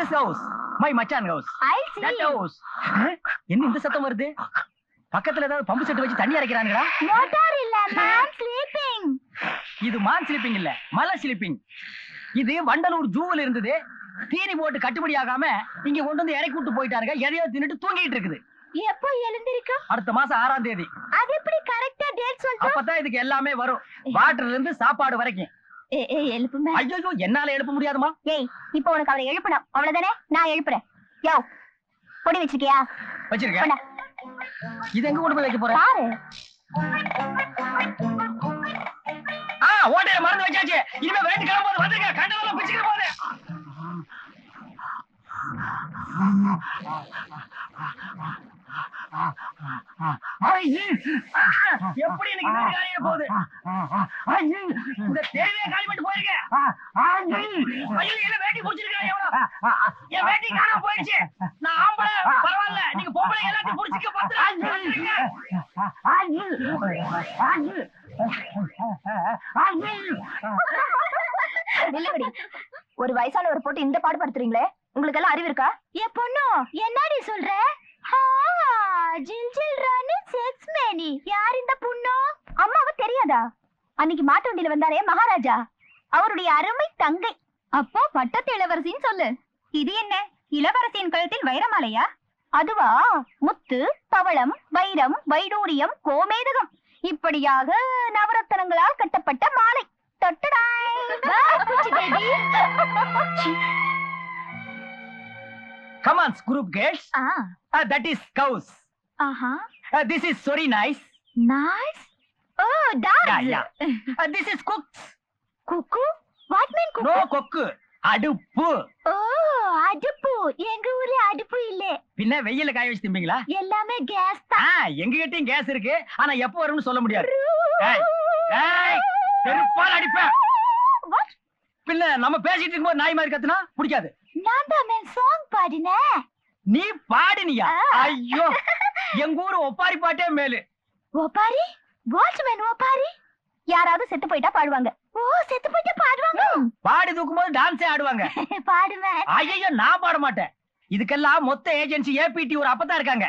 This house, my machan house. I see. That house. என்ன இந்த சத்தம் வருது? பக்கத்துல ஏதாவது பம்பு செட் வச்சு தண்ணி அரைக்கறாங்கடா? மோட்டார் இல்ல, man sleeping. இது மான் ஸ்லீப்பிங் இல்ல, மலை ஸ்லீப்பிங். இது வண்டலூர் ஜூவில் இருந்தது. தீனி போட்டு கட்டுப்படி ஆகாம இங்க கொண்டு வந்து இறக்கி விட்டு போயிட்டாருங்க. எதையோ தின்னுட்டு தூங்கிட்டு இருக்குது. எப்போ எழுந்திருக்கும்? அடுத்த மாசம் 6ஆம் தேதி. அது எப்படி கரெக்ட்டா டேட் சொல்ற? அப்பதான் இதுக்கு எல்லாமே வரும். வாட்டர்ல இருந்து சாப்பாடு வரைக்கும். ஏய் எழுப்புமே. ஐயோ என்னால எழுப்ப முடியாதுமா. ஏய் இப்போ உனக்கு அவரை எழுப்பணும். அவ்வளவுதானே? நான் எழுப்புறேன். யோ பொடி வச்சிருக்கியா? வச்சிருக்கேன். இது எங்க கொண்டு போய் வைக்க போற? பாரு. ஓட்டையில மறந்து வச்சாச்சு. இனிமே வெயிட் கிளம்பும்போது வந்துருங்க. கண்டவெல்லாம் பிச்சுக்கிற போது. எப்படி எனக்கு இந்த காரியம் போகுது? இந்த தேவையை காலி பண்ணிட்டு போயிருக்கேன். ஐயோ என்ன வேட்டி புடிச்சிருக்கேன். எவ்வளவு என் வேட்டி காணாம போயிடுச்சு. நான் ஆம்பளை பரவாயில்ல, நீங்க பொம்பளை எல்லாத்தையும் புடிச்சிக்க பாத்துருங்க. ஒரு வயசானவர் போட்டு இந்த பாடு படுத்துறீங்களே, உங்களுக்கு எல்லாம் அறிவு இருக்கா? ஏ பொண்ணு, என்னடி சொல்ற? யார் இந்த பொண்ணு? அம்மாவை தெரியாதா? அன்னைக்கு மாட்டு வண்டியில வந்தாரே மகாராஜா, அவருடைய அருமை தங்கை. அப்போ பட்டத்து இளவரசின்னு சொல்லு. இது என்ன, இளவரசியின் கழுத்தில் வைரமாலையா? அதுவா? முத்து, பவளம், வைரம், வைடூரியம், கோமேதகம் இப்படியாக நவரத்தனங்களால் கட்டப்பட்ட மாலை. Come on, group girls. That is cows. This is sorry nice. Nice. Oh, dogs. Yeah. This is cooks. Cuckoo? What mean cuckoo? No cook. அடுப்பு. Oh, அடுப்பு. எங்க ஊர்ல அடுப்பு இல்ல. பின்ன வெயில்ல காய வச்சு திம்பீங்களா? எல்லாமே கேஸ் தான். எங்க கிட்டயும் கேஸ் இருக்கு. ஆனா எப்போ வரும்னு சொல்ல முடியாது. ஏய் செருப்பால் அடிப்பேன். What? பின்ன நம்ம பேசிட்டு இருக்கும்போது நாய் மாதிரி கத்துனா பிடிக்காது. நான் தான் சாங் பாடினேன். நீ பாடினியா? ஐயோ எங்க ஊரு ஒப்பாரி பாட்டே மேலு. ஒப்பாரி? வாட்ச்மேன் ஒப்பாரி? யாராவது செத்து போயிட்டா பாடுவாங்க. ஓ செத்து போயிட்டா பாடுவாங்க. பாடி தூக்கும்போது டான்ஸே ஆடுவாங்க. பாடுவேன். ஐயோ நான் பாட மாட்டேன். இதுக்கெல்லாம் மொத்த ஏஜென்சி ஏபிடி ஒரு அப்பதான் இருக்காங்க.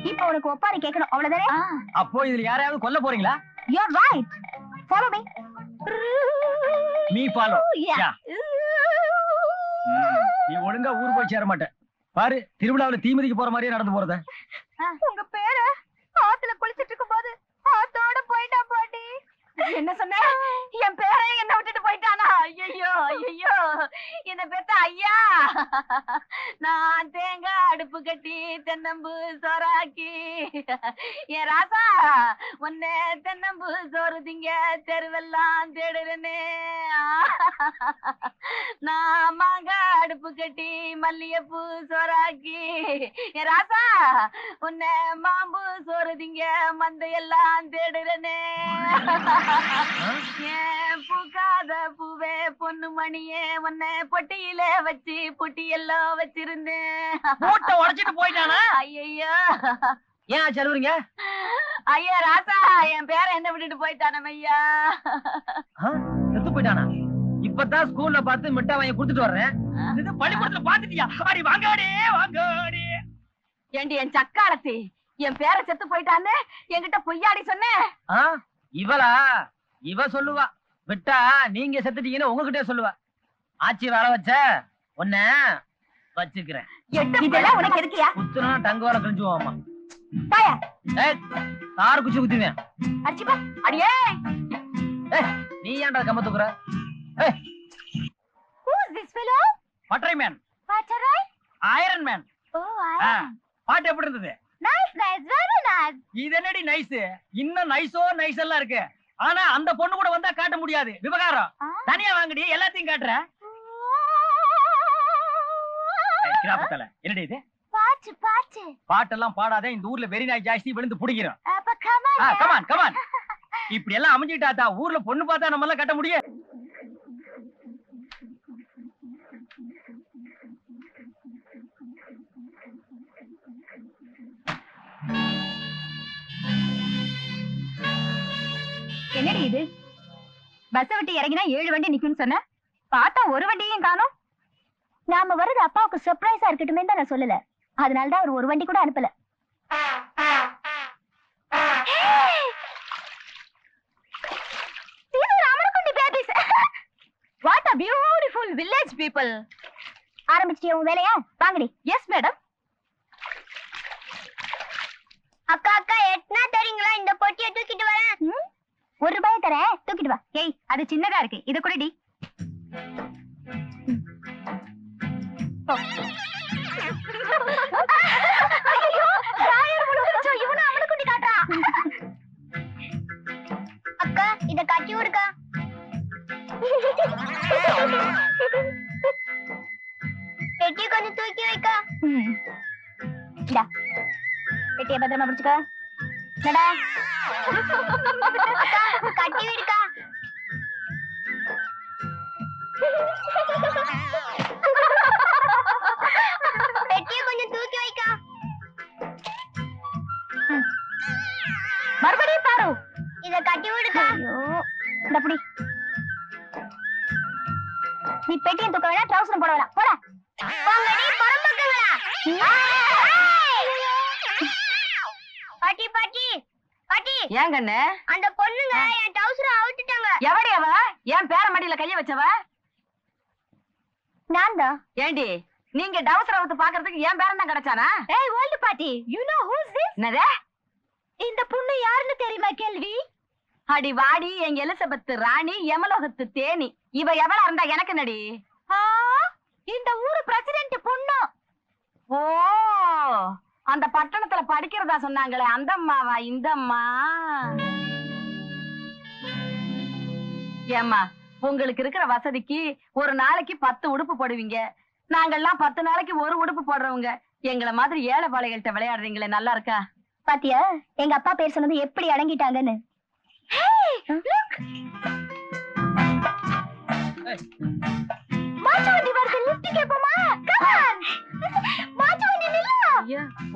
இப்போ உனக்கு ஒப்பாரி கேட்கணும் அவ்வளவுதானே? அப்போ இதுல யாரையாவது கொல்ல போறீங்களா? You're right. Follow me. Me follow. Yeah. நீ ஒழுங்கா ஊர் போய் சேர மாட்டேன். பாரு திருவிழாவுல தீமிதிக்கு போற மாதிரியே நடந்து போறத. உங்க பேரு ஆத்துல குளிச்சிட்டு இருக்கும்போது ஆத்தோட போயிட்டா பாட்டி. என்ன சொன்ன? என் பேரை என்ன விட்டுட்டு போயிட்டானா? ஐயோ ஐயோ என்ன பெத்த ஐயா. நான் தேங்காய் அடுப்பு கட்டி தென்னம்பு சோறாக்கி என் ராசா உன்னை தென்னம்பு சோறு திங்க தெருவெல்லாம் தேடுறேனே. நான் மாங்காய் அடுப்பு கட்டி மல்லிகைப்பூ சோறாக்கி என் ராசா உன்னை மாம்பு சோறு திங்க மந்தையெல்லாம் தேடுறேனே. ஏன் பூக்காத பூவே பொண்ணு மணியே உன்னை பொட்டியில வச்சு பொட்டியெல்லாம் வச்சிருந்தேன். மூட்டை உடைச்சிட்டு போயிட்டானா? ஐயோ ஏன் சொல்லுவீங்க? ஐயா ராசா என் பேர என்ன விட்டுட்டு போயிட்டான ஐயா. செத்து போயிட்டானா? இப்பதான் ஸ்கூல்ல பார்த்து மிட்டா வாங்கி கொடுத்துட்டு வர்றேன். இது பள்ளிக்கூடத்துல பாத்துட்டியா? அடி வாங்காடே வாங்காடே. ஏண்டி என் சக்காலத்தி என் பேர செத்து போயிட்டான்னு என்கிட்ட பொய்யாடி சொன்ன? இவளா? இவ சொல்லுவா. விட்டா நீங்க செத்துட்டீங்கன்னு உங்ககிட்டே சொல்லுவா. ஆச்சி வேலை வச்ச உன்ன வச்சுக்கிறேன். இதெல்லாம் உனக்கு எதுக்கியா? குத்துனா டங்குவால கிழிஞ்சுவாமா. தாயா தாரு குச்சி குத்துவேன். அடிச்சுப்பா. அடியே நீ ஏன்டா கம்ப தூக்குற? Who is this fellow? பட்டரை மேன். பட்டரை? Iron man. Oh, iron. பாட்டு எப்படி இருந்தது? Nice, nice, very nice. இது என்னடி நைஸ்? இன்னும் நைஸோ நைஸ் எல்லாம் இருக்கு. ஆனா அந்த பொண்ணு கூட வந்தா காட்ட முடியாது. விவகாரம். தனியா வாங்கடி எல்லாத்தையும் காட்டுற. கிராபத்தல என்னடி இது? பாட்டு பாட்டு. பாட்டெல்லாம் பாடாத. இந்த ஊர்ல வெரி நாய் ஜாஸ்தி விழுந்து புடிக்கிறோம். அப்ப கமான். Come on come on. இப்படி எல்லாம் அமைஞ்சிட்டாதா ஊர்ல பொண்ணு பார்த்தா நம்ம எல்லாம் கட்ட முடியும். என்னடி இது? பஸ் விட்டு இறங்கினா 7 வண்டி நிக்கும்னு சொன்ன, பார்த்தா ஒரு வண்டியும் காணோம். நாம வர்றது அப்பாவுக்கு சர்ப்ரைஸா இருக்கட்டுமே தான் நான் சொல்லல. அதனாலதான் அவர் ஒரு வண்டி கூட அனுப்பல. What a beautiful village people. ஆரம்பிச்சிட்டியா உன் வேலையா? வாங்கடி. Yes madam. அக்கா அக்கா எட்னா தரீங்களா? இந்த பொட்டியை தூக்கிட்டு வரேன். 1 ரூபாய் தரேன், தூக்கிட்டு வா. ஏய், அது சின்னதா இருக்கு, இத கூடடி. ஐயோ, ராயர் முழுகுச்சோ, இவனும் அவளை குட்டி காட்டா. அக்கா இத கட்டி விடுக்கா. பெட்டி கொஞ்சம் தூக்கி வைக்கா. இந்தா, பெட்டியை பத்திரமா பிடிச்சுக்க. நடா. அக்கா கட்டி விடுக்கா. பெட்டியை கொஞ்சம் தூக்கி வைக்கா. மறுபடியும் பாரு. இத கட்டி விடுக்கா. இந்த புடி. நீ பெட்டியும் தூக்க வேணா, ட்ரவுசரும் போட வேணாம். போடா. போங்கடி பரம்பக்கங்களா. பாட்டி பாட்டி பாட்டி. ஏன் கண்ணு? அந்த பொண்ணுங்க என் ட்ரவுசரை அவுத்துட்டாங்க. எவடி அவ? ஏன் பேர மடியில கைய வச்சவ? நான் தான். ஏண்டி நீங்க டவுசர் அவுத்து பாக்குறதுக்கு ஏன் பேரன் தான் கிடைச்சானா? ஏய் ஓல்ட் பாட்டி, you know who is this? என்னது? இந்த பொண்ணு யாருன்னு தெரியுமா கேள்வி? அடி வாடி, எங்க எலிசபெத் ராணி, யமலோகத்து தேனி. இவ எவளா இருந்தா எனக்கு நடி? இந்த ஊரு பிரசிடென்ட் பொண்ணு. ஓ, அந்த பட்டணத்துல படிக்கிறதா சொன்னாங்களே, அந்த அம்மாவா? இந்த அம்மா. ஏம்மா, உங்களுக்கு இருக்கிற வசதிக்கு ஒரு நாளைக்கு 10 உடுப்பு போடுவீங்க. நாங்கெல்லாம் 10 நாளைக்கு ஒரு உடுப்பு போடுறவங்க. எங்களை மாதிரி ஏழை பாளைகள்கிட்ட விளையாடுறீங்களே, நல்லா இருக்கா? பாத்தியா எங்க அப்பா பேர் சொன்னது எப்படி அடங்கிட்டாங்கன்னு.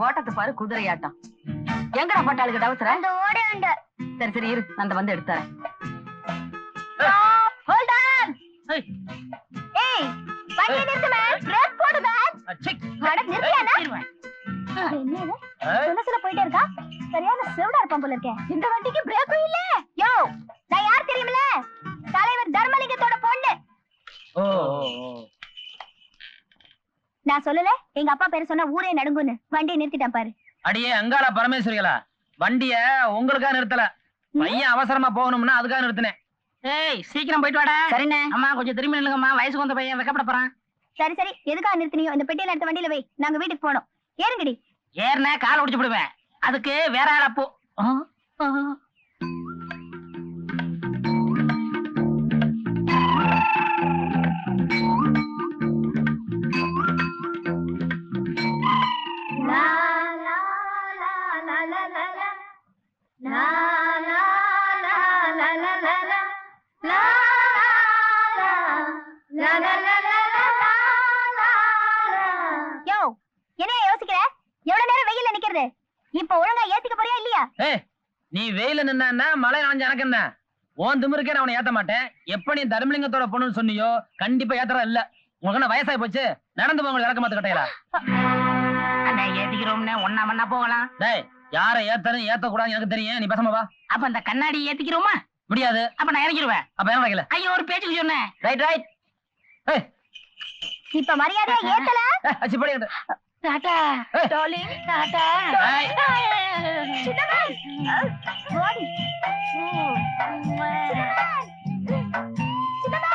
ஓட்டத்தை பாரு, குதிரையாட்டம். எங்கடா பட்டாளுக்கு டவுசர? அந்த ஓடேண்ட. சரி சரி இரு, நான் வந்து எடுத்துறேன். Hold on. ஏய், வண்டி நிறுத்து மேன். பிரேக் போடு மேன். அட நிறுத்தியானா? என்னது? சுனசுல போயிட்டே இருக்கா? சரியான செவடா இருப்பான் போல இருக்கே. இந்த வண்டிக்கு பிரேக்கும் இல்ல. யோ, நான் யார் தெரியுமில? தலைவர் தர்மலிங்கத்தோட பொண்ணு. ஓ, நான் சொல்லல எங்க அப்பா பேரு சொன்னா ஊரே நடுங்குன்னு. வண்டியை நிறுத்திட்டான் பாரு. அடியே அங்காள பரமேஸ்வரிகளா, வண்டிய உங்களுக்கா நிறுத்தல, பையன் அவசரமா போகணும்னா அதுக்காக நிறுத்தினேன். ஏய் சீக்கிரம் போயிட்டு வாடா. சரிண்ணே. அம்மா கொஞ்சம் திரும்பி நில்லுங்கம்மா, வயசுக்கு வந்த பையன் வெக்கப்பட போறான். சரி சரி, எதுக்காக நிறுத்தினியோ? இந்த பெட்டியில எடுத்த வண்டியில வை, நாங்க வீட்டுக்கு போனோம். ஏறுங்கடி. ஏறுன கால் உடைச்சு போடுவேன், அதுக்கு வேற ஆளா போ. யோ, என்ன யோசிக்கிற? எவ்வளவு நேரம் வெயில்ல நிக்கிறது? இப்ப ஒழுங்கா ஏத்திக்க போறியா இல்லையா? நீ வெயில நின்னா மழை நாஞ்ச எனக்கு என்ன? ஓன் திமிருக்கே நான் அவனை ஏத்த மாட்டேன். எப்ப நீ தர்மலிங்கத்தோட பொண்ணுன்னு சொன்னியோ கண்டிப்பா ஏத்தறா இல்ல. உங்களுக்கு என்ன வயசாயி போச்சு? நடந்து போங்க, இறக்க மாத்து கட்டையில. அண்ணே ஏத்திக்கிறோம்னே, ஒண்ணா மண்ணா போகலாம். டேய், யாரை ஏத்தணும் ஏத்த கூடாது எனக்கு தெரியும், நீ பேசாம வா. அப்ப அந்த கண்ணாடி ஏத்திக்கிறோமா? முடியாது. அப்ப நான் இறங்கிடுவேன். அப்ப ஏன் வைக்கல? ஐயோ, ஒரு பேச்சுக்கு சொன்னேன். Right right. இப்ப மரியாதையா ஏத்தல. அச்சி படி. டாடா டார்லிங், டாடா. சின்னம்மா ஓடி. சின்னம்மா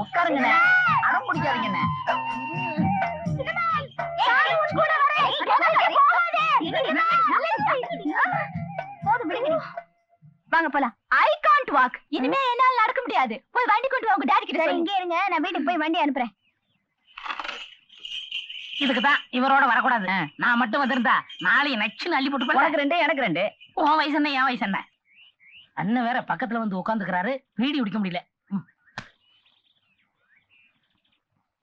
உட்காருங்கண்ணே, அடம் பிடிக்காதீங்கண்ணே. சின்னம்மா ஏய், உன் கூட வரேன். போதும் விடுங்க. வாங்க போலாம். I can't walk. இனிமே என்னால நடக்க முடியாது. போய் வண்டி கொண்டு வா, உங்க டாடி கிட்ட. சரி இங்கே இருங்க, நான் வீட்டுக்கு போய் வண்டி அனுப்புறேன். இதுக்குதான் இவரோட வரக்கூடாது. நான் மட்டும் வந்திருந்தா நாளைக்கு நச்சுன்னு அள்ளி போட்டு போல. உனக்கு 2 எனக்கு 2. உன் வயசு என்ன, என் வயசு என்ன? அண்ணன் வேற பக்கத்துல வந்து உட்காந்துக்கிறாரு, பீடி குடிக்க முடியல.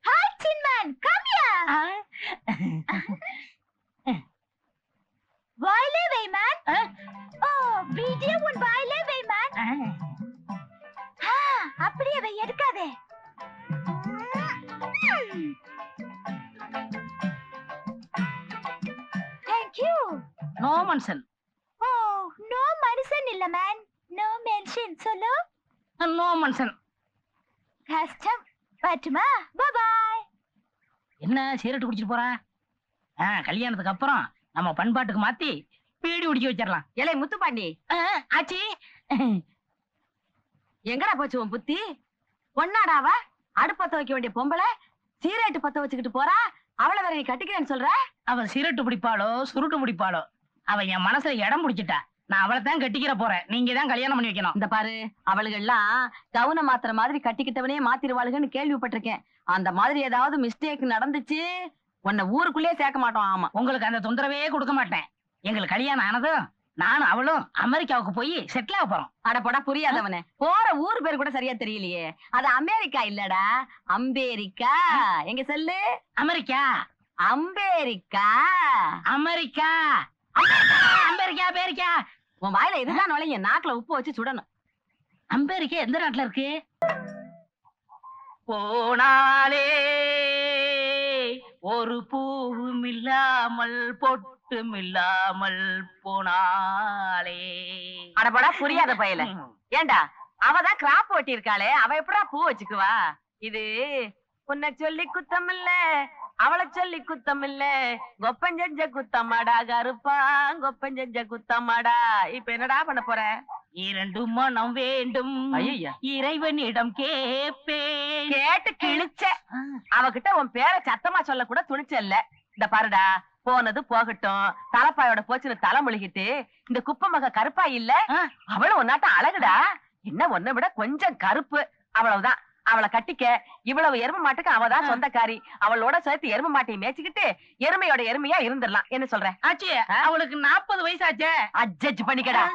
ஹாய் சின்மன், கம் ஹியர். வாயிலே வை மேன். ஓ, வீடியோ உன் வாயிலே வை மேன். நோ மனுஷன். ஓ நோ மனுஷன் இல்ல மேன், நோ மென்ஷன் சொல்லு. நோ மனுஷன். கஷ்டம். பட்டுமா? Bye bye. என்ன சிகரெட் குடிச்சிட்டு போறா? கல்யாணத்துக்கு அப்புறம் நம்ம பண்பாட்டுக்கு மாத்தி பீடி குடிக்க வச்சிடலாம். ஏலே முத்துப்பாண்டி, ஆச்சி எங்கடா போச்சு உன் புத்தி? பொண்ணாடாவ அடுப்பத்த வைக்க வேண்டிய பொம்பளை சீரேட்டு பத்த வச்சுக்கிட்டு போறா. அவளை வேற நீ கட்டிக்கிறேன்னு சொல்ற? அவ சிகரெட்டு பிடிப்பாளோ சுருட்டு பிடிப்பாளோ, அவ என் மனசுல இடம் பிடிச்சிட்டா. நான் அவளை தான் கட்டிக்கிற போறேன். நீங்க தான் கல்யாணம் பண்ணி வைக்கணும். இந்த பாரு, அவளுகெல்லாம் கவுன மாத்திர மாதிரி கட்டிக்கிட்டவனே மாத்திருவாளுகன்னு கேள்விப்பட்டிருக்கேன். அந்த மாதிரி ஏதாவது மிஸ்டேக் நடந்துச்சு, உன்னை ஊருக்குள்ளேயே சேர்க்க மாட்டோம். ஆமா, உங்களுக்கு அந்த தொந்தரவே கொடுக்க மாட்டேன். எங்களுக்கு கல்யாணம் ஆனதும் நானும் அவளும் அமெரிக்காவுக்கு போய் செட்டில் ஆக போறோம். அடப்படா புரியாதவனே, போற ஊர் பேர் கூட சரியா தெரியலையே. அது அமெரிக்கா இல்லடா, அம்பேரிக்கா. எங்க சொல்லு? அமெரிக்கா. அம்பேரிக்கா. அமெரிக்கா. அமெரிக்கா. அமெரிக்கா. உன் வாயில இதுதான் நுழைய, நாக்குல உப்பு வச்சு சுடணும். அமெரிக்கா எந்த நாட்டுல இருக்கு? போனாலே ஒரு பூவும் இல்லாமல் பொட்டும் இல்லாமல் போனாலே. அடப்படா புரியாத பயல. ஏண்டா, அவதான் கிராப் ஓட்டி இருக்காளே, அவ எப்படா பூ வச்சுக்குவா? இது உன்னை சொல்லி குத்தம் இல்ல, அவளை சொல்லி குத்தம் இல்ல, கொப்பஞ்செஞ்ச குத்தமாடா கருப்பா, கொப்பஞ்செஞ்ச குத்தமாடா. இப்ப என்னடா பண்ண போற? இரண்டு மனம் வேண்டும், ஐயா, இறைவனிடம் கேப்பேன். கேட்டு கிழிச்ச. அவகிட்ட உன் பேரை சத்தமா சொல்ல கூட துணிச்சல்ல. இந்த பாருடா, போனது போகட்டும். தலப்பாயோட போச்சுன்னு தலை முழுகிட்டு இந்த குப்பை மக கருப்பா இல்ல, அவளும் ஒன்னாட்டம் அழகுடா. என்ன ஒன்ன விட கொஞ்சம் கருப்பு, அவ்வளவுதான். அவளை கட்டிக்க. இவ்வளவு எரும மாட்டுக்கு அவதான் சொந்தக்காரி. அவளோட சேர்த்து எரும மாட்டையை மேய்ச்சிக்கிட்டு எருமையோட எருமையா இருந்துடலாம். என்ன சொல்ற? ஆச்சு, அவளுக்கு 40 வயசாச்சே. அட்ஜஸ்ட் பண்ணிக்கடா.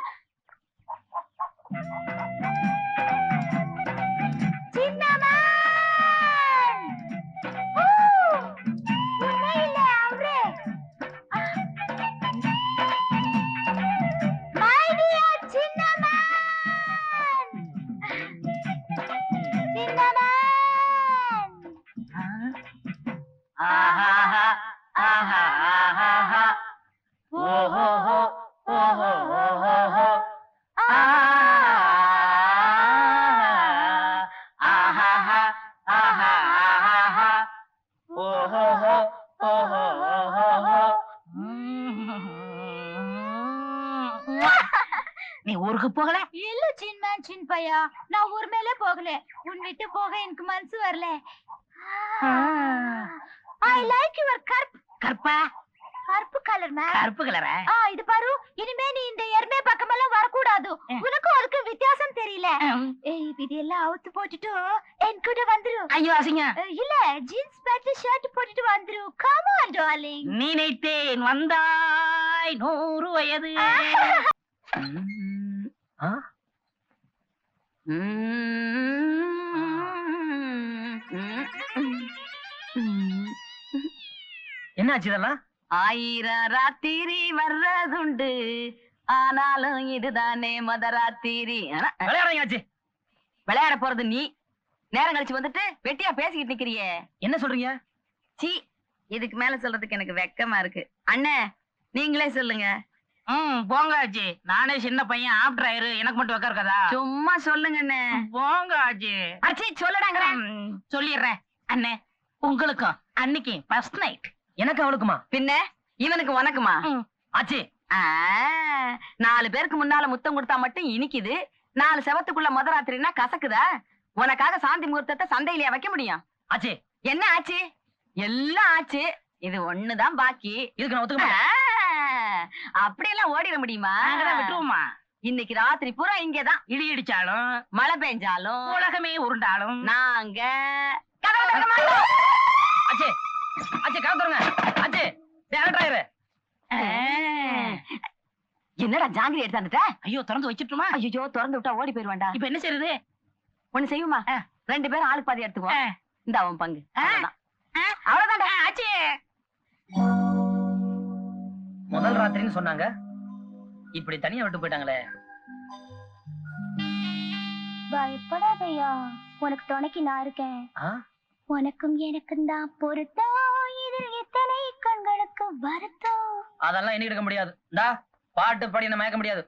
நீ ஊருக்கு போகல? இல்ல சின்மேன் சின் பையா, நான் ஊர் மேலே போகல. உன் விட்டு போக எனக்கு மனசு வரல. ஐ லைக் யுவர் கற்பா. கருப்பு கலர் மேம். கருப்பு கலரா? இது பாரு, இனிமே நீ இந்த எருமை பக்கமெல்லாம் வரக்கூடாது. உனக்கும் அதுக்கு வித்தியாசம் தெரியல. இதெல்லாம் அவுத்து போட்டுட்டு என் கூட வந்துரு. ஐயோ அசிங்க. இல்ல, ஜீன்ஸ் பேண்ட் ஷர்ட் போட்டுட்டு வந்துரு. Come on darling. நினைத்தேன் வந்தாய் 100 வயது. என்னாச்சு இதெல்லாம்? 1000 ராத்திரி வர்றதுண்டு, ஆனாலும் இதுதானே மொத ராத்திரி. விளையாடுறீங்க. விளையாட போறது நீ. நேரம் கழிச்சு வந்துட்டு வெட்டியா பேசிக்கிட்டு நிக்கிறியே. என்ன சொல்றீங்க? சீ, இதுக்கு மேல சொல்றதுக்கு எனக்கு வெக்கமா இருக்கு. அண்ணே, நீங்களே சொல்லுங்க. போங்க ஆச்சி, நானே சின்ன பையன், ஆப்டர் ஆயிரு, எனக்கு மட்டும் வைக்க இருக்காதா? சும்மா சொல்லுங்க அண்ணே. போங்க ஆச்சி. அச்சி சொல்லடாங்க. சொல்லிடுறேன் அண்ணே. உங்களுக்கும் அன்னைக்கு ஃபர்ஸ்ட் நைட். எனக்கு அவளுக்குமா? பின்ன இவனுக்கு உனக்குமா? ஆச்சி, 4 பேருக்கு முன்னால முத்தம் கொடுத்தா மட்டும் இனிக்குது, 4 செவத்துக்குள்ள முத ராத்திரினா கசக்குதா? உனக்காக சாந்தி முகூர்த்தத்தை சந்தையிலேயே வைக்க முடியும்? ஆச்சி, என்ன ஆச்சு? எல்லாம் ஆச்சு, இது ஒண்ணுதான் பாக்கி. இதுக்கு நான் ஒத்துக்க மாட்டேன். அப்படியெல்லாம் ஓடிட முடியுமா? விட்டுருவோமா? இன்னைக்கு ராத்திரி பூரா இங்கதான். இடி இடிச்சாலும் மழை பெஞ்சாலும் உலகமே உருண்டாலும் நாங்க ஆச்சி, ஆச்சி கவுத்துருங்க. ஆச்சி, ஆயிரு. என்னடா ஜாங்கிரி எடுத்தாந்துட்ட? ஐயோ திறந்து வச்சிட்டுமா? ஐயோ திறந்து விட்டா ஓடி போயிருவான்டா. இப்ப என்ன செய்யறது? ஒண்ணு செய்யுமா, 2 பேரும் ஆளுக்கு பாதி எடுத்துக்குவோம். இந்த அவன் பங்கு அவ்வளவுதான்டா. ஆச்சி, முதல் ராத்திரின்னு சொன்னாங்க, இப்படி தனியா விட்டு போயிட்டாங்களே. பயப்படாதயா, உனக்கு துணைக்கு நான் இருக்கேன். உனக்கும் எனக்கும் தான் பொருத்தம், இதில் எத்தனை கண்களுக்கு வருத்தம். அதெல்லாம் எண்ணி எடுக்க முடியாது. டா பாட்டு பாடி என்ன மயக்க முடியாது.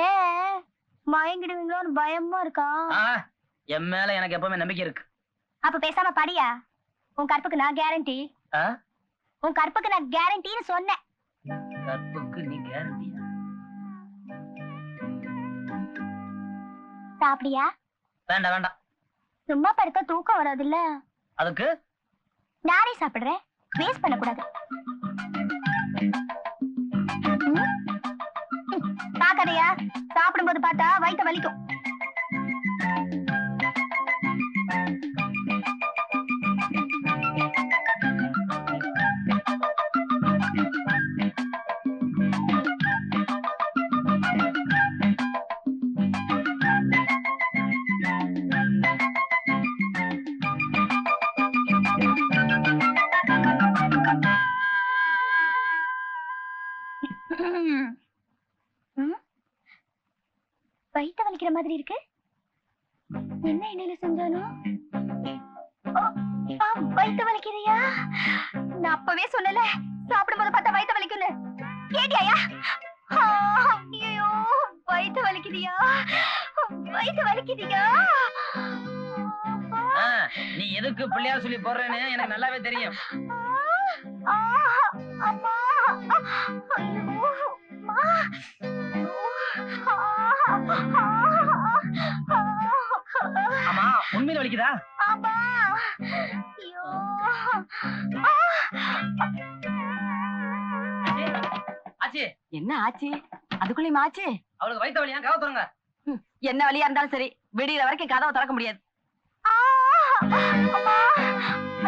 ஏன் மயங்கிடுவீங்களோன்னு பயமா இருக்கா? என் மேல எனக்கு எப்பவுமே நம்பிக்கை இருக்கு. அப்ப பேசாம படியா. உன் கற்புக்கு நான் கேரண்டி. உன் கற்புக்கு நான் கேரண்டின்னு சொன்னேன். கற்புக்கு நீ கேரண்டியா? சாப்பிடியா? வேண்டாம் வேண்டாம். சும்மா படுத்தா தூக்கம் வராது இல்ல? அதுக்கு நானே சாப்பிடுறேன். வேஸ்ட் பண்ணக்கூடாது. பாக்காதையா, சாப்பிடும்போது பார்த்தா வயித்த வலிக்கும். வயித்த வலிக்கிற மாதிரி இருக்கு. என்ன எண்ணெயில செஞ்சானோ? வயித்த வலிக்கிறியா? நான் அப்பவே சொன்னல சாப்பிடும்போது பார்த்தா வயித்த வலிக்குன்னு. கேட்டியா? ஐயோ வயித்த வலிக்குதியா? வயித்த வலிக்குதியா? நீ எதுக்கு பிள்ளையார் சொல்லி போடுறேன்னு எனக்கு நல்லாவே தெரியும். அம்மா ஐயோ ஆமா உண்மையில வலிக்குதா? ஆமா. ஐயோ ஆச்சி. என்ன ஆச்சு? அதுக்குள்ளயும் ஆச்சு? அவளுக்கு வயித்த வலியா? கதவை திறங்க. என்ன வழியா இருந்தாலும் சரி, விடியற வரைக்கும் கதவை திறக்க முடியாது.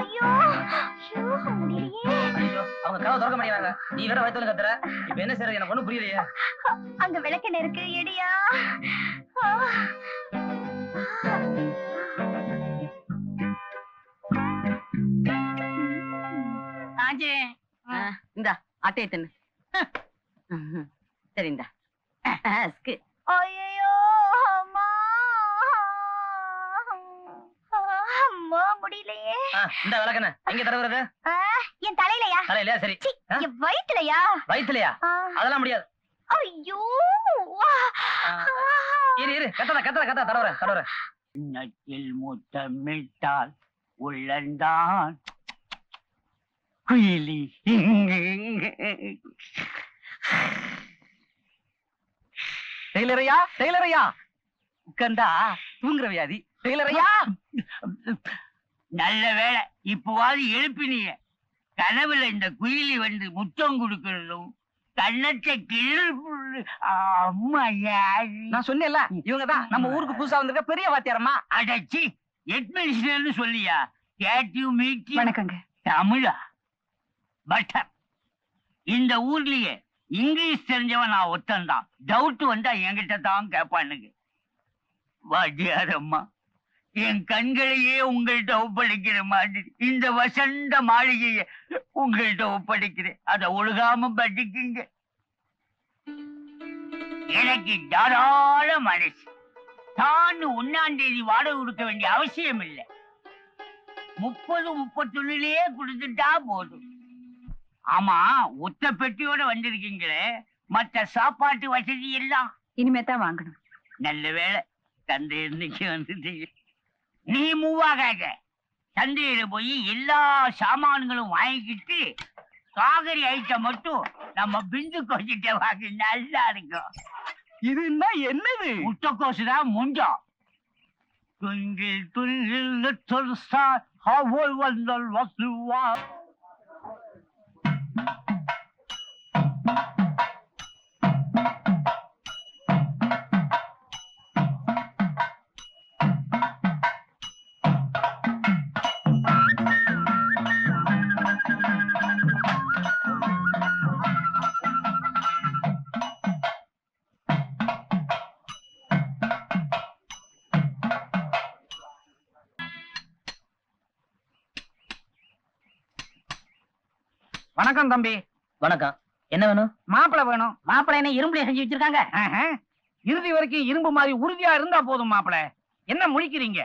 ஐயோ முடியலையே. அவங்க கதவை திறக்க மாட்டேங்கிறாங்க. நீ வேற வயித்துல கத்துற. இப்ப என்ன செய்யறது எனக்கு ஒண்ணும் புரியலையே. அங்க விளக்கெண்ணெய் இருக்கு, எடியா. ஆச்சி இந்த அட்டையை தின்னு. சரி இந்த ஐயோ அம்மா அம்மா முடியலையே. இந்த விளக்கண்ண எங்க தடவுறது? என் தலையிலயா? தலையிலயா? சரி. என் வயித்துலயா? வயித்துலயா? அதெல்லாம் முடியாது. ஐயோ இரு இரு கத்தற தடவுறேன். நட்டில் முத்தமிட்டால் உள்ளந்தான் குயிலி. டெய்லரையா உட்கார்ந்தா தூங்குற வியாதி. டெய்லரையா நல்ல வேலை இப்பவாது எழுப்பினீங்க. கனவுல இந்த குயிலி வந்து முத்தம் கொடுக்கறதும் கண்ணத்தை கிள்ளு. அம்மா நான் சொன்னேன்ல இவங்கதான் நம்ம ஊருக்கு புதுசா வந்திருக்க பெரிய வாத்தியாரம்மா. அடச்சி எட்மினிஸ்டர்னு சொல்லியா? கேட்டிவ் மீட்டிங். வணக்கங்க. தமிழா? பட்டர் இந்த ஊர்லயே இங்கிலீஷ் தெரிஞ்சவன் நான் ஒத்தன்தான். டவுட் வந்தா என்கிட்ட தான் கேட்பானுங்க. வாத்தியாரம்மா என் கண்களையே உங்கள்கிட்ட ஒப்படைக்கிற மாதிரி இந்த வசந்த மாளிகையை உங்கள்கிட்ட ஒப்படைக்கிறேன். அதை ஒழுகாம படிக்குங்க. எனக்கு தாராள மனசு. தான் 1ஆம் தேதி வாடகை கொடுக்க வேண்டிய அவசியம் இல்லை. 30, 31 கொடுத்துட்டா போதும். ஆமா ஒத்த பெட்டியோட வந்திருக்கீங்களே, மற்ற சாப்பாட்டு வசதி எல்லாம் இனிமே தான் வாங்கணும். நல்ல வேலை தந்தை இன்னைக்கு வந்துட்டீங்க. நீ மூவாகாத. சந்தையில போய் எல்லா சாமான்களும் வாங்கிக்கிட்டு காகரி ஐட்டம் மட்டும் நம்ம பிந்து கொஞ்சிட்ட வாங்கி நல்லா இருக்கும். இதுன்னா என்னது? முட்டைக்கோசு தான் முஞ்சம். துங்கில் துங்கில் little star, how wonderful was you are. வணக்கம் தம்பி. வணக்கம். என்ன வேணும்? மாப்பிளை வேணும். மாப்பிளை என்ன இரும்புல செஞ்சு வச்சிருக்காங்க? இறுதி வரைக்கும் இரும்பு மாதிரி உறுதியா இருந்தா போதும். மாப்பிளை என்ன முழிக்கிறீங்க?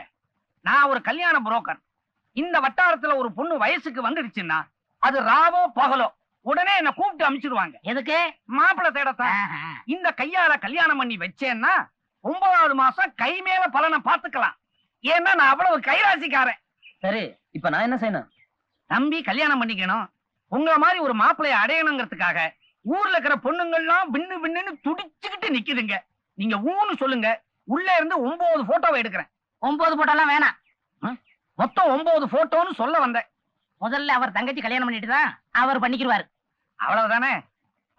நான் ஒரு கல்யாண புரோக்கர். இந்த வட்டாரத்துல ஒரு பொண்ணு வயசுக்கு வந்துடுச்சுன்னா அது ராவோ பகலோ உடனே என்ன கூப்பிட்டு அனுப்பிச்சிடுவாங்க. எதுக்கு? மாப்பிள்ளை தேடத்தான். இந்த கையால கல்யாணம் பண்ணி வச்சேன்னா 9வது மாசம் கை மேல பலனை பாத்துக்கலாம். ஏன்னா நான் அவ்வளவு கைராசிக்காரன். சரி, இப்ப நான் என்ன செய்யணும்? தம்பி கல்யாணம் பண்ணிக்கணும். உங்கள மாதிரி ஒரு மாப்பிள்ளைய அடையணுங்கிறதுக்காக ஊர்ல இருக்கிற பொண்ணுங்கள்லாம் பின்னு பின்னுன்னு துடிச்சுக்கிட்டு நிக்குதுங்க. நீங்க ஊன்னு சொல்லுங்க, உள்ள இருந்து 9 போட்டோவை எடுக்கிறேன். 9 போட்டோலாம் வேணாம். மொத்தம் 9 போட்டோன்னு சொல்ல வந்தேன். முதல்ல அவர் தங்கச்சி கல்யாணம் பண்ணிட்டு தான் அவர் பண்ணிக்கிடுவாரு. அவ்வளவுதானே?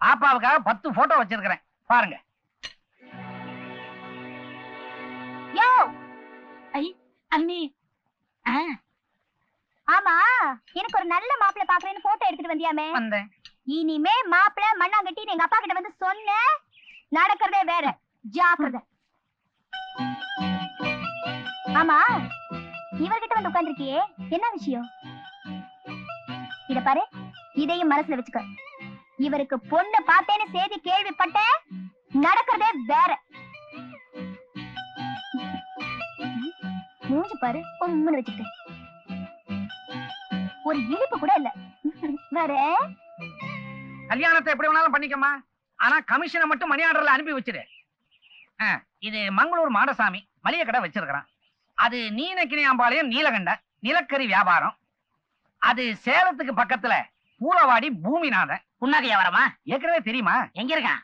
பாப்பாவுக்காக 10 போட்டோ வச்சிருக்கிறேன், பாருங்க. யோ ஐ அண்ணி, ஆமா, எனக்கு ஒரு நல்ல மாப்பிள்ளை பாக்குறேன்னு போட்டோ எடுத்துட்டு வந்தியாமே. வந்தேன். இனிமே மாப்பிள்ளை மண்ணாங்கட்டி எங்க அப்பா கிட்ட வந்து சொன்ன நடக்கிறதே வேற. ஜாக்கிரதை. ஆமா, இவர்கிட்ட வந்து உட்கார்ந்திருக்கியே, என்ன விஷயம்? இத பாரு, இதையும் மனசுல வச்சுக்க. இவருக்கு பொண்ணு பார்த்தேன்னு செய்தி கேள்விப்பட்டேன், நடக்கிறதே வேற. மூஞ்சி பாரு, பொம்முன்னு வச்சுக்கிட்டு ஒரு இனிப்பு கூட இல்ல. வேற கல்யாணத்தை எப்படி வேணாலும் பண்ணிக்கமா, ஆனா கமிஷனை மட்டும் மணி ஆர்டர்ல அனுப்பி வச்சிரு. இது மங்களூர் மாடசாமி மளிகை கடை வச்சிருக்கிறான். அது நீலகிரியாம்பாளையம் நீலகண்ட நிலக்கரி வியாபாரம். அது சேலத்துக்கு பக்கத்துல பூலவாடி பூமிநாதன். புண்ணாக்கு வியாபாரமா? ஏற்கனவே தெரியுமா? எங்க இருக்கான்?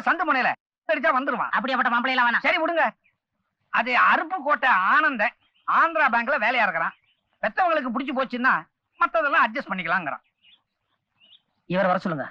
சந்து முனையில அடிச்சா வந்துருவான். அப்படியாப்பட்ட மாப்பிள்ளை எல்லாம் வேணாம். சரி விடுங்க. அது அருப்புக்கோட்டை ஆனந்த ஆந்திரா பேங்க்ல வேலையா இருக்கிறான். பெத்தவங்களுக்கு பிடிச்சு போச்சுன்னா மத்ததெல்லாம் அட்ஜஸ்ட் பண்ணிக்கலாங்கிறான். இவர் வர சொல்லுங்க.